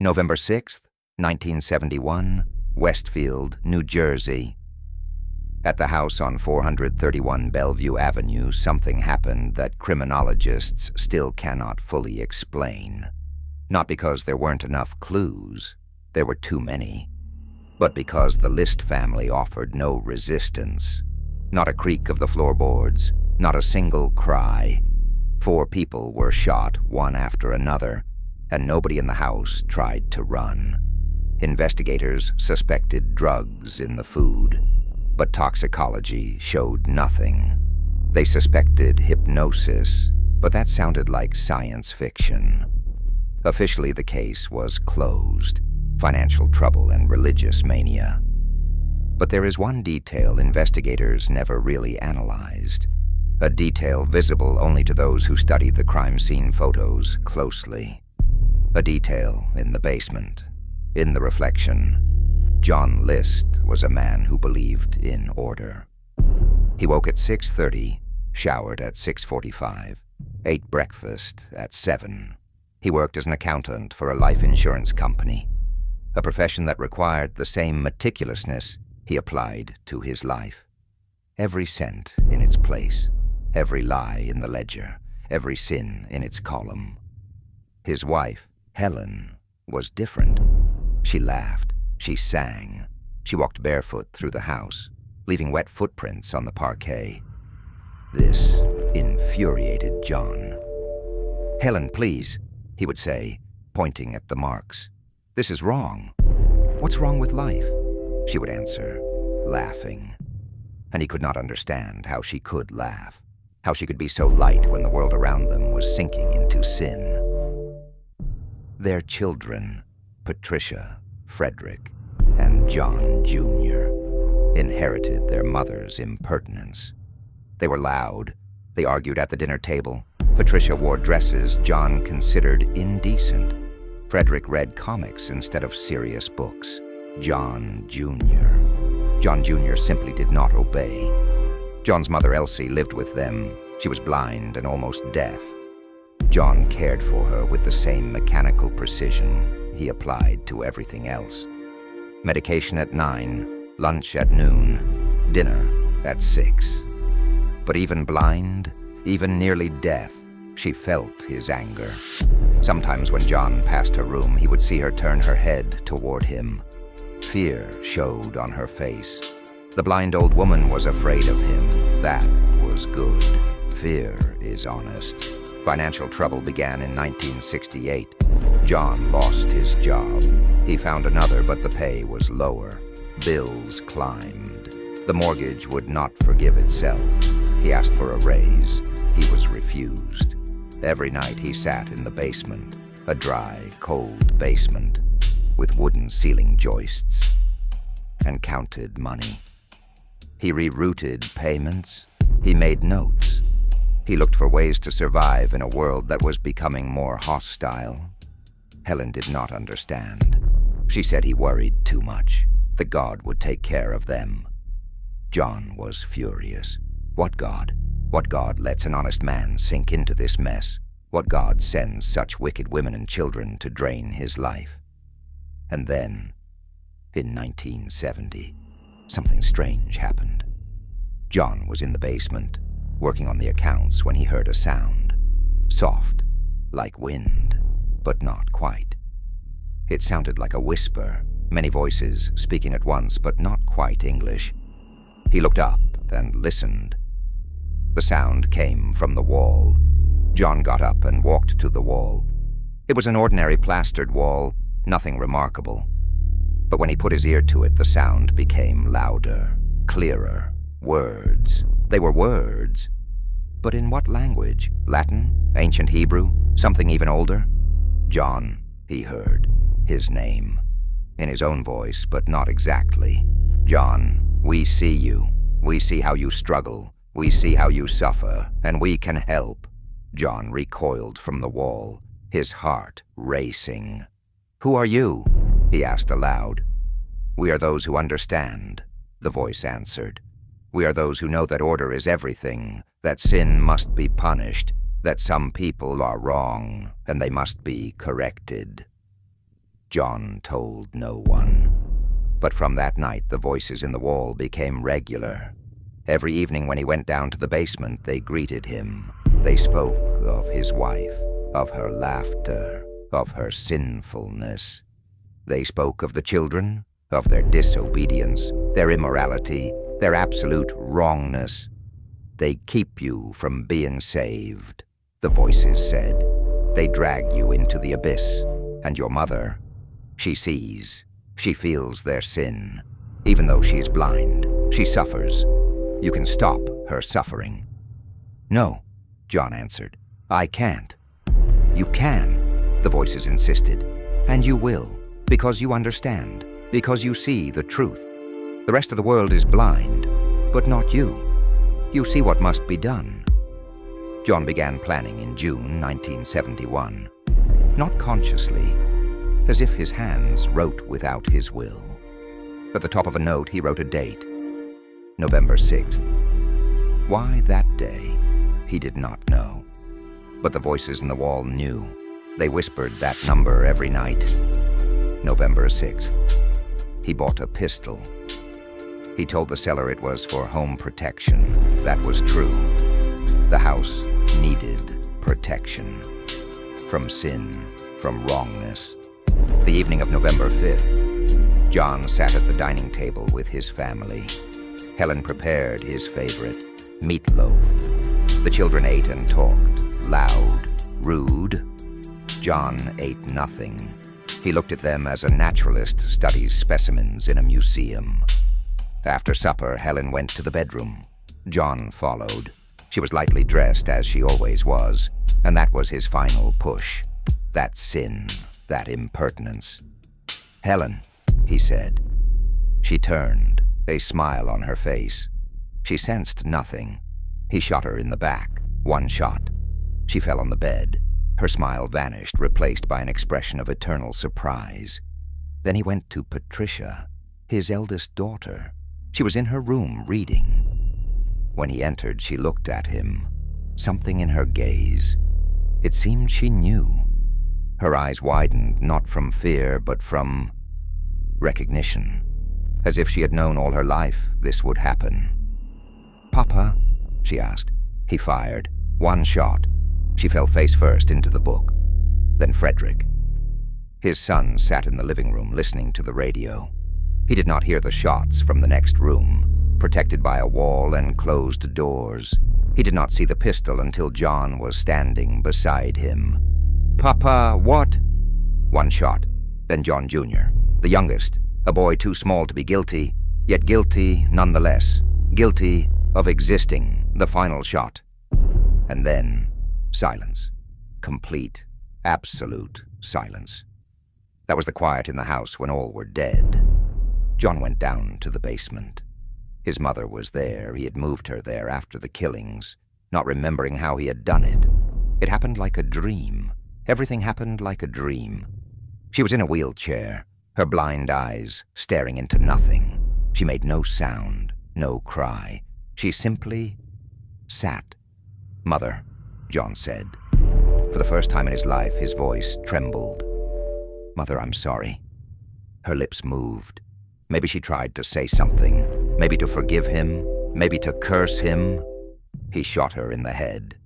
November 6th, 1971, Westfield, New Jersey. At the house on 431 Bellevue Avenue, something happened that criminologists still cannot fully explain. Not because there weren't enough clues, there were too many, but because the List family offered no resistance. Not a creak of the floorboards, not a single cry. 4 people were shot, one after another, and nobody in the house tried to run. Investigators suspected drugs in the food, but toxicology showed nothing. They suspected hypnosis, but that sounded like science fiction. Officially, the case was closed: financial trouble and religious mania. But there is one detail investigators never really analyzed, a detail visible only to those who study the crime scene photos closely. A detail in the basement, in the reflection. John List was a man who believed in order. He woke at 6:30, showered at 6:45, ate breakfast at 7. He worked as an accountant for a life insurance company, a profession that required the same meticulousness he applied to his life. Every cent in its place, every lie in the ledger, every sin in its column. His wife, Helen, was different. She laughed, she sang, she walked barefoot through the house, leaving wet footprints on the parquet. This infuriated John. "Helen, please," he would say, pointing at the marks. "This is wrong. What's wrong with life?" She would answer, laughing. And he could not understand how she could laugh, how she could be so light when the world around them was sinking into sin. Their children, Patricia, Frederick, and John Jr., inherited their mother's impertinence. They were loud. They argued at the dinner table. Patricia wore dresses John considered indecent. Frederick read comics instead of serious books. John Jr. simply did not obey. John's mother, Elsie, lived with them. She was blind and almost deaf. John cared for her with the same mechanical precision he applied to everything else. Medication at 9, lunch at noon, dinner at 6. But even blind, even nearly deaf, she felt his anger. Sometimes when John passed her room, he would see her turn her head toward him. Fear showed on her face. The blind old woman was afraid of him. That was good. Fear is honest. Financial trouble began in 1968. John lost his job. He found another, but the pay was lower. Bills climbed. The mortgage would not forgive itself. He asked for a raise. He was refused. Every night he sat in the basement, a dry, cold basement, with wooden ceiling joists, and counted money. He rerouted payments. He made notes. He looked for ways to survive in a world that was becoming more hostile. Helen did not understand. She said he worried too much, that God would take care of them. John was furious. What God? What God lets an honest man sink into this mess? What God sends such wicked women and children to drain his life? And then, in 1970, something strange happened. John was in the basement, working on the accounts, when he heard a sound. Soft, like wind, but not quite. It sounded like a whisper, many voices speaking at once, but not quite English. He looked up and listened. The sound came from the wall. John got up and walked to the wall. It was an ordinary plastered wall, nothing remarkable. But when he put his ear to it, the sound became louder, clearer. Words. They were words. But in what language? Latin? Ancient Hebrew? Something even older? John, he heard. His name. In his own voice, but not exactly. John, we see you. We see how you struggle. We see how you suffer, and we can help. John recoiled from the wall, his heart racing. "Who are you?" he asked aloud. "We are those who understand," the voice answered. "We are those who know that order is everything, that sin must be punished, that some people are wrong, and they must be corrected." John told no one. But from that night, the voices in the wall became regular. Every evening when he went down to the basement, they greeted him. They spoke of his wife, of her laughter, of her sinfulness. They spoke of the children, of their disobedience, their immorality, their absolute wrongness. They keep you from being saved, the voices said. They drag you into the abyss, and your mother, she sees, she feels their sin. Even though she is blind, she suffers. You can stop her suffering. No, John answered. I can't. You can, the voices insisted. And you will, because you understand, because you see the truth. The rest of the world is blind, but not you. You see what must be done. John began planning in June 1971, not consciously, as if his hands wrote without his will. At the top of a note, he wrote a date, November 6th. Why that day, he did not know. But the voices in the wall knew. They whispered that number every night. November 6th. He bought a pistol. He told the seller it was for home protection. That was true. The house needed protection. From sin, from wrongness. The evening of November 5th, John sat at the dining table with his family. Helen prepared his favorite, meatloaf. The children ate and talked, loud, rude. John ate nothing. He looked at them as a naturalist studies specimens in a museum. After supper, Helen went to the bedroom. John followed. She was lightly dressed, as she always was, and that was his final push. That sin, that impertinence. Helen, he said. She turned, a smile on her face. She sensed nothing. He shot her in the back, one shot. She fell on the bed. Her smile vanished, replaced by an expression of eternal surprise. Then he went to Patricia, his eldest daughter. She was in her room reading. When he entered, she looked at him. Something in her gaze. It seemed she knew. Her eyes widened, not from fear, but from recognition. As if she had known all her life this would happen. Papa, she asked. He fired. One shot. She fell face first into the book. Then Frederick. His son sat in the living room listening to the radio. He did not hear the shots from the next room, protected by a wall and closed doors. He did not see the pistol until John was standing beside him. Papa, what? One shot. Then John Jr., the youngest, a boy too small to be guilty, yet guilty nonetheless. Guilty of existing, the final shot. And then silence. Complete, absolute silence. That was the quiet in the house when all were dead. John went down to the basement. His mother was there. He had moved her there after the killings, not remembering how he had done it. It happened like a dream. Everything happened like a dream. She was in a wheelchair, her blind eyes staring into nothing. She made no sound, no cry. She simply sat. Mother, John said. For the first time in his life, his voice trembled. Mother, I'm sorry. Her lips moved. Maybe she tried to say something, maybe to forgive him, maybe to curse him. He shot her in the head.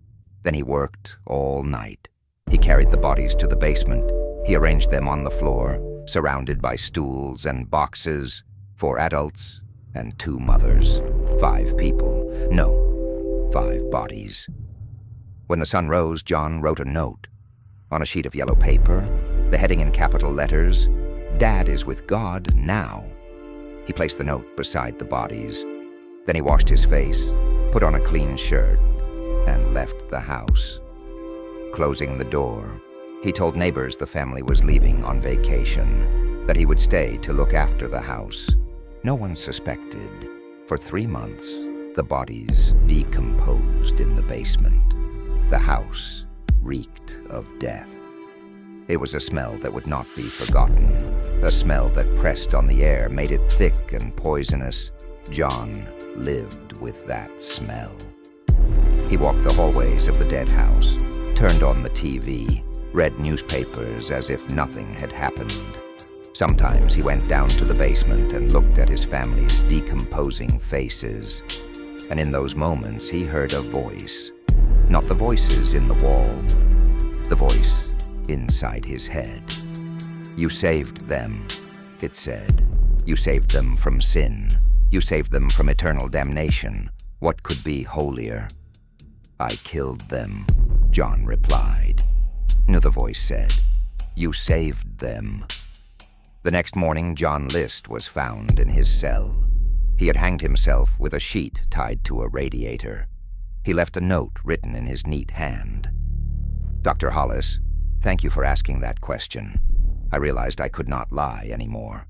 Then he worked all night. He carried the bodies to the basement. He arranged them on the floor, surrounded by stools and boxes, 4 adults and 2 mothers. 5 people. No, 5 bodies. When the sun rose, John wrote a note. On a sheet of yellow paper, the heading in capital letters, Dad is with God now. He placed the note beside the bodies. Then he washed his face, put on a clean shirt, and left the house. Closing the door, he told neighbors the family was leaving on vacation, that he would stay to look after the house. No one suspected. For 3 months, the bodies decomposed in the basement. The house reeked of death. It was a smell that would not be forgotten, a smell that pressed on the air, made it thick and poisonous. John lived with that smell. He walked the hallways of the dead house, turned on the TV, read newspapers as if nothing had happened. Sometimes he went down to the basement and looked at his family's decomposing faces. And in those moments, he heard a voice. Not the voices in the wall, the voice inside his head. "You saved them," it said. "You saved them from sin. You saved them from eternal damnation. What could be holier?" "I killed them," John replied. No, the voice said. "You saved them." The next morning, John List was found in his cell. He had hanged himself with a sheet tied to a radiator. He left a note written in his neat hand. "Dr. Hollis, thank you for asking that question. I realized I could not lie anymore.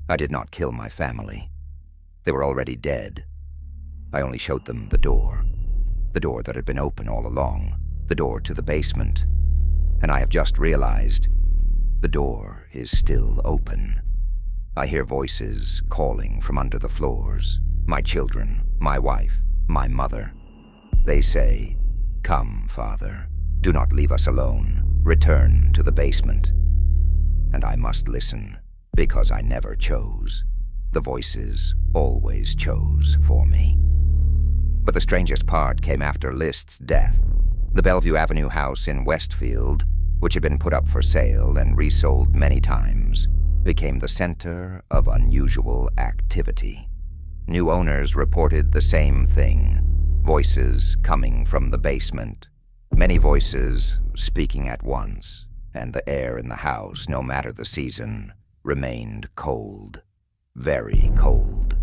I did not kill my family. They were already dead. I only showed them the door that had been open all along, the door to the basement. And I have just realized the door is still open. I hear voices calling from under the floors. My children, my wife, my mother. They say, 'Come, Father. Do not leave us alone. Return to the basement.' And I must listen, because I never chose. The voices always chose for me." But the strangest part came after List's death. The Bellevue Avenue house in Westfield, which had been put up for sale and resold many times, became the center of unusual activity. New owners reported the same thing. Voices coming from the basement. Many voices speaking at once, and the air in the house, no matter the season, remained cold. Very cold.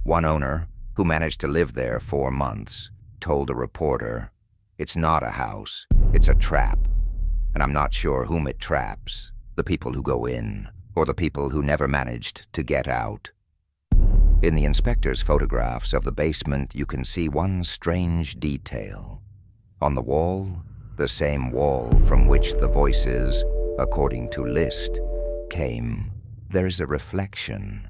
One owner, who managed to live there 4 months, told a reporter, "It's not a house, it's a trap. And I'm not sure whom it traps, the people who go in, or the people who never managed to get out." In the inspector's photographs of the basement, you can see one strange detail. On the wall, the same wall from which the voices, according to List, came, there is a reflection.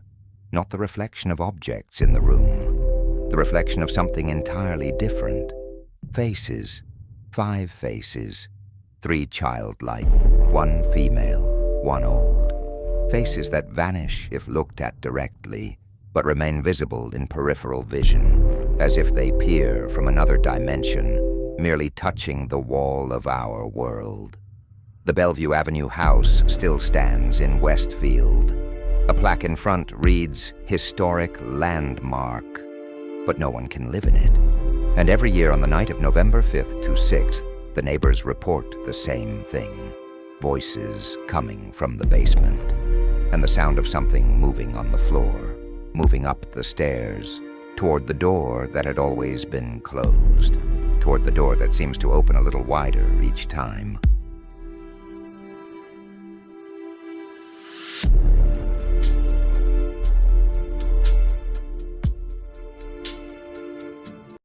Not the reflection of objects in the room. The reflection of something entirely different. Faces. 5 faces. 3 childlike, 1 female, 1 old. Faces that vanish if looked at directly, but remain visible in peripheral vision, as if they peer from another dimension, merely touching the wall of our world. The Bellevue Avenue house still stands in Westfield. A plaque in front reads, "Historic Landmark," but no one can live in it. And every year on the night of November 5th to 6th, the neighbors report the same thing. Voices coming from the basement, and the sound of something moving on the floor, moving up the stairs, toward the door that had always been closed, toward the door that seems to open a little wider each time.